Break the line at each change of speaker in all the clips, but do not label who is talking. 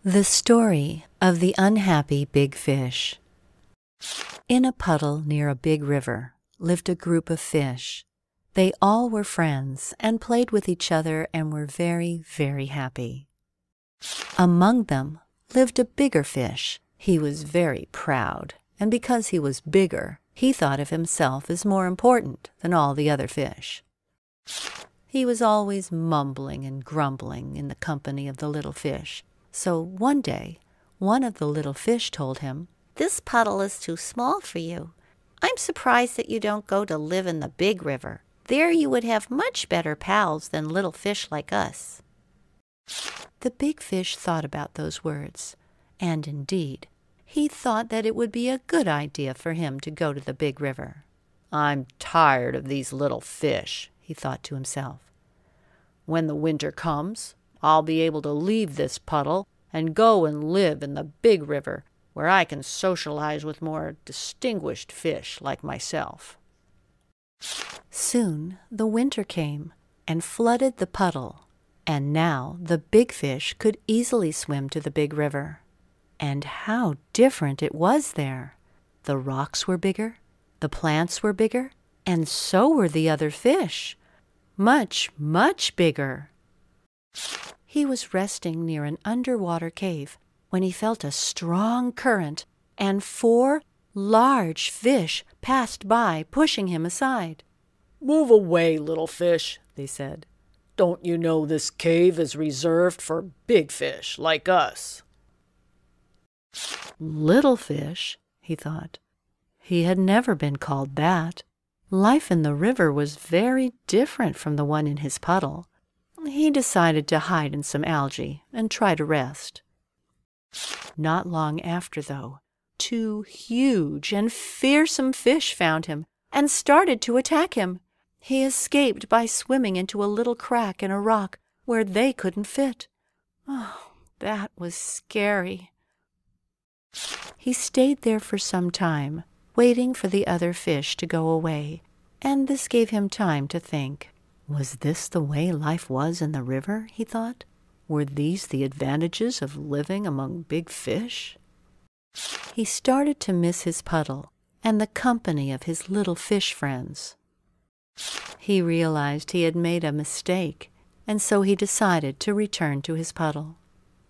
The Story of the Unhappy Big Fish. In a puddle near a big river lived a group of fish. They all were friends and played with each other and were very, very happy. Among them lived a bigger fish. He was very proud, and because he was bigger, he thought of himself as more important than all the other fish. He was always mumbling and grumbling in the company of the little fish. So one day, one of the little fish told him,
"This puddle is too small for you. I'm surprised that you don't go to live in the big river. There you would have much better pals than little fish like us."
The big fish thought about those words, and indeed, he thought that it would be a good idea for him to go to the big river. "I'm tired of these little fish," he thought to himself. "When the winter comes, I'll be able to leave this puddle and go and live in the big river where I can socialize with more distinguished fish like myself." Soon the winter came and flooded the puddle, and now the big fish could easily swim to the big river. And how different it was there! The rocks were bigger, the plants were bigger, and so were the other fish. Much, much bigger. He was resting near an underwater cave when he felt a strong current, and 4 large fish passed by, pushing him aside.
"Move away, little fish," they said. "Don't you know this cave is reserved for big fish like us?"
Little fish, he thought. He had never been called that. Life in the river was very different from the one in his puddle. He decided to hide in some algae and try to rest. Not long after, though, 2 huge and fearsome fish found him and started to attack him. He escaped by swimming into a little crack in a rock where they couldn't fit. Oh, that was scary. He stayed there for some time, waiting for the other fish to go away, and this gave him time to think. Was this the way life was in the river, he thought? Were these the advantages of living among big fish? He started to miss his puddle and the company of his little fish friends. He realized he had made a mistake, and so he decided to return to his puddle.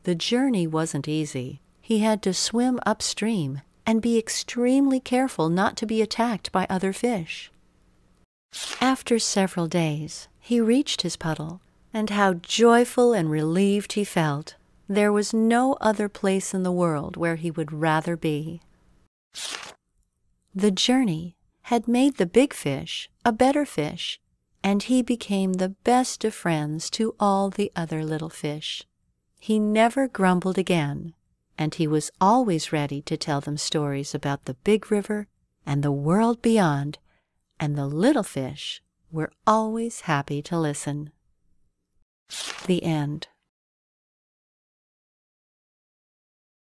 The journey wasn't easy. He had to swim upstream and be extremely careful not to be attacked by other fish. After several days, he reached his puddle, and how joyful and relieved he felt. There was no other place in the world where he would rather be. The journey had made the big fish a better fish, and he became the best of friends to all the other little fish. He never grumbled again, and he was always ready to tell them stories about the big river and the world beyond, and the little fish were always happy to listen. The end.